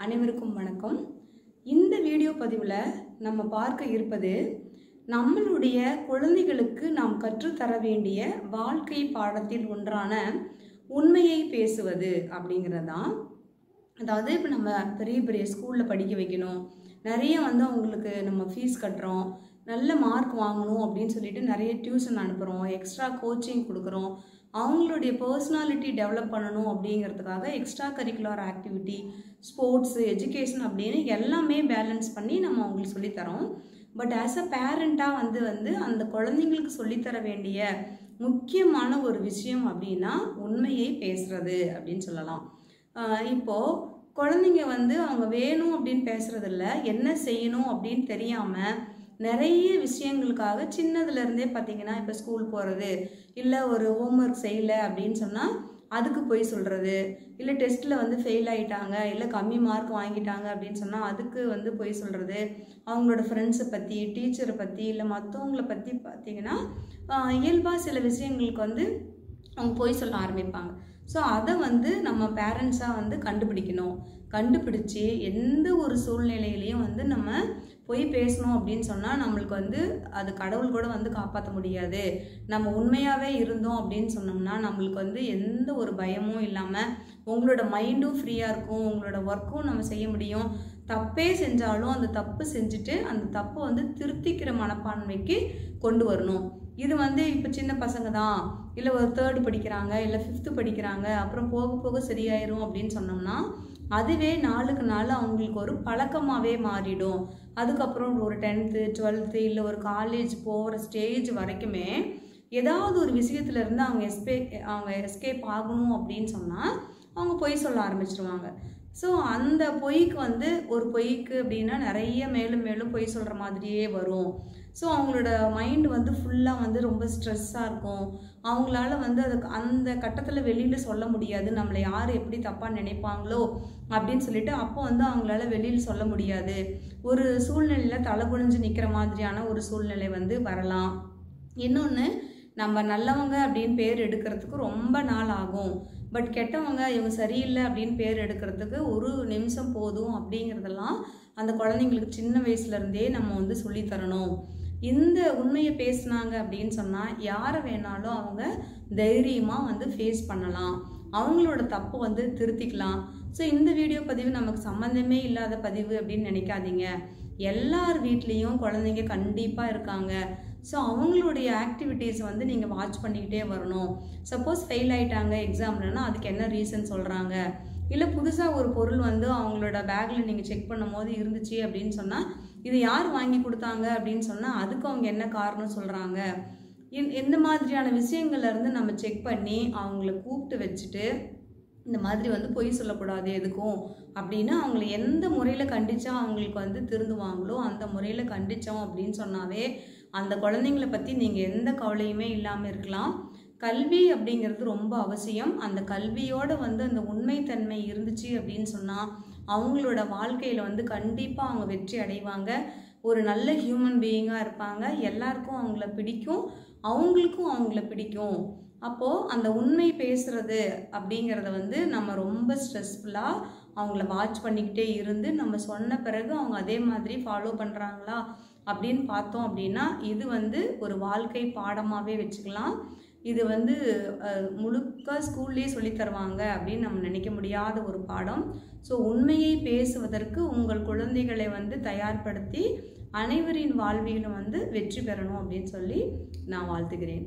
அனைவருக்கும் வணக்கம். இந்த வீடியோ பதிவில் நம்ம பார்க்க இருப்பது நம்மளுடைய குழந்தைகளுக்கு நாம் கற்றுத்தர வேண்டிய வாழ்க்கை பாடத்தில் ஒன்றான உண்மையை பேசுவது அப்படிங்கிறதான். அதாவது இப்போ நம்ம பெரிய பெரிய ஸ்கூலில் படிக்க வைக்கணும், நிறைய அவங்களுக்கு நம்ம ஃபீஸ் கட்டுறோம், நல்ல மார்க் வாங்கணும் அப்படின்னு சொல்லிட்டு நிறைய டியூஷன் அனுப்புகிறோம், எக்ஸ்ட்ரா கோச்சிங் கொடுக்குறோம், அவங்களுடைய பர்சனாலிட்டி டெவலப் பண்ணணும் அப்படிங்கிறதுக்காக extra curricular activity, sports, education அப்படின்னு எல்லாமே பேலன்ஸ் பண்ணி நம்ம அவங்களுக்கு சொல்லித்தரோம். பட் ஆஸ் அ பேரண்ட்டாக அந்த குழந்தைங்களுக்கு சொல்லித்தர வேண்டிய முக்கியமான ஒரு விஷயம் அப்படின்னா உண்மையை பேசுறது அப்படின்னு சொல்லலாம். இப்போது குழந்தைங்க அவங்க வேணும் அப்படின்னு பேசுறதில்ல, என்ன செய்யணும் அப்படின்னு தெரியாமல் நிறைய விஷயங்களுக்காக சின்னதுலேருந்தே பார்த்திங்கன்னா, இப்போ ஸ்கூல் போகிறது, இல்லை ஒரு ஹோம்ஒர்க் செய்யலை அப்படின்னு சொன்னால் அதுக்கு போய் சொல்கிறது, இல்லை டெஸ்ட்டில் ஃபெயில் ஆகிட்டாங்க, இல்லை கம்மி மார்க் வாங்கிட்டாங்க அப்படின்னு சொன்னால் அதுக்கு போய் சொல்கிறது, அவங்களோட ஃப்ரெண்ட்ஸை பற்றி, டீச்சரை பற்றி, இல்லை மற்றவங்களை பற்றி பார்த்திங்கன்னா இயல்பாக சில விஷயங்களுக்கு அவங்க போய் சொல்ல ஆரம்பிப்பாங்க. ஸோ அதை நம்ம பேரண்ட்ஸாக கண்டுபிடிக்கணும். கண்டுபிடிச்சி எந்த ஒரு சூழ்நிலையிலையும் நம்ம போய் பேசணும் அப்படின்னு சொன்னால் நம்மளுக்கு அது கடவுள் கூட காப்பாற்ற முடியாது. நம்ம உண்மையாகவே இருந்தோம் அப்படின்னு சொன்னோம்னா நம்மளுக்கு எந்த ஒரு பயமும் இல்லாமல் உங்களோட மைண்டும் ஃப்ரீயாக இருக்கும், உங்களோட ஒர்க்கும் நம்ம செய்ய முடியும். தப்பே செஞ்சாலும் அந்த தப்பு செஞ்சுட்டு அந்த தப்பை திருத்திக்கிற மனப்பான்மைக்கு கொண்டு வரணும். இது இப்போ சின்ன பசங்க தான், இல்லை ஒரு 3rd படிக்கிறாங்க, இல்லை 5th படிக்கிறாங்க, அப்புறம் போக போக சரியாயிரும் அப்படின்னு சொன்னோம்னா அதுவே நாளுக்கு நாள் அவங்களுக்கு ஒரு பழக்கமாகவே மாறிடும். அதுக்கப்புறம் ஒரு 10th 12th இல்லை ஒரு காலேஜ் போகிற ஸ்டேஜ் வரைக்குமே ஏதாவது ஒரு விஷயத்துலேருந்து அவங்க எஸ்கேப் ஆகணும் அப்படின்னு சொன்னால் அவங்க பொய் சொல்ல ஆரம்பிச்சிருவாங்க. ஸோ அந்த பொய்க்கு ஒரு பொய்க்கு அப்படின்னா நிறைய மேலும் மேலும் பொய் சொல்கிற மாதிரியே வரும். ஸோ அவங்களோட மைண்டு ஃபுல்லாக ரொம்ப ஸ்ட்ரெஸ்ஸாக இருக்கும். அவங்களால அதுக்கு அந்த கட்டத்தில் வெளியில் சொல்ல முடியாது, நம்மளை யார் எப்படி தப்பாக நினைப்பாங்களோ அப்படின்னு சொல்லிட்டு அப்போ அவங்களால வெளியில் சொல்ல முடியாது. ஒரு சூழ்நிலையில் தலை குனிஞ்சு நிற்கிற மாதிரியான ஒரு சூழ்நிலை வரலாம். இன்னொன்று, நம்ம நல்லவங்க அப்படின்னு பேர் எடுக்கிறதுக்கு ரொம்ப நாள் ஆகும். பட் கெட்டவங்க, இவங்க சரியில்லை அப்படின்னு பேர் எடுக்கிறதுக்கு ஒரு நிமிஷம் போதும் அப்படிங்கிறதெல்லாம் அந்த குழந்தைங்களுக்கு சின்ன வயசுலேருந்தே நம்ம சொல்லித்தரணும். இந்த உண்மையை பேசுனாங்க அப்படின்னு சொன்னால் யாரை வேணாலும் அவங்க தைரியமாக ஃபேஸ் பண்ணலாம், அவங்களோட தப்பை திருத்திக்கலாம். ஸோ இந்த வீடியோ பதிவு நமக்கு சம்மந்தமே இல்லாத பதிவு அப்படின்னு நினைக்காதீங்க. எல்லார் வீட்லேயும் குழந்தைங்க கண்டிப்பாக இருக்காங்க. ஸோ அவங்களுடைய ஆக்டிவிட்டீஸ் நீங்கள் வாட்ச் பண்ணிக்கிட்டே வரணும். சப்போஸ் ஃபெயில் ஆகிட்டாங்க எக்ஸாம்லன்னா அதுக்கு என்ன ரீசன் சொல்கிறாங்க, இல்லை புதுசாக ஒரு பொருள் அவங்களோட பேக்கில் நீங்கள் செக் பண்ணும் போது இருந்துச்சு அப்படின்னு சொன்னால் இது யார் வாங்கி கொடுத்தாங்க அப்படின்னு சொன்னால் அதுக்கு அவங்க என்ன காரணம் சொல்கிறாங்க. இந்த மாதிரியான விஷயங்கள்லேருந்து நம்ம செக் பண்ணி அவங்கள கூப்பிட்டு வச்சுட்டு இந்த மாதிரி பொய் சொல்லக்கூடாது எதுக்கும் அப்படின்னு அவங்கள எந்த முறையில் கண்டித்தா அவங்களுக்கு திருந்துவாங்களோ அந்த முறையில் கண்டித்தோம் அப்படின்னு சொன்னாவே அந்த குழந்தைங்கள பற்றி நீங்கள் எந்த கவலையுமே இல்லாமல் இருக்கலாம். கல்வி அப்படிங்கிறது ரொம்ப அவசியம். அந்த கல்வியோடு அந்த உண்மைத்தன்மை இருந்துச்சு அப்படின்னு சொன்னால் அவங்களோட வாழ்க்கையில் கண்டிப்பாக அவங்க வெற்றி அடைவாங்க. ஒரு நல்ல ஹியூமன் பீயிங்காக இருப்பாங்க. எல்லாருக்கும் அவங்கள பிடிக்கும், அவங்களுக்கும் அவங்கள பிடிக்கும். அப்போது அந்த உண்மை பேசுகிறது அப்படிங்கிறத நம்ம ரொம்ப ஸ்ட்ரெஸ்ஃபுல்லாக அவங்கள வாட்ச் பண்ணிக்கிட்டே இருந்து நம்ம சொன்ன பிறகு அவங்க அதே மாதிரி ஃபாலோ பண்ணுறாங்களா அப்படின்னு பார்த்தோம் அப்படின்னா இது ஒரு வாழ்க்கை பாடமாகவே வச்சுக்கலாம். இது முழுக்க ஸ்கூல்லேயே சொல்லித்தருவாங்க அப்படின்னு நம்ம நினைக்க முடியாத ஒரு பாடம். ஸோ உண்மையை பேசுவதற்கு உங்கள் குழந்தைகளை தயார்படுத்தி அனைவரின் வாழ்விலும் வெற்றி பெறணும் அப்படின்னு சொல்லி நான் வாழ்த்துகிறேன்.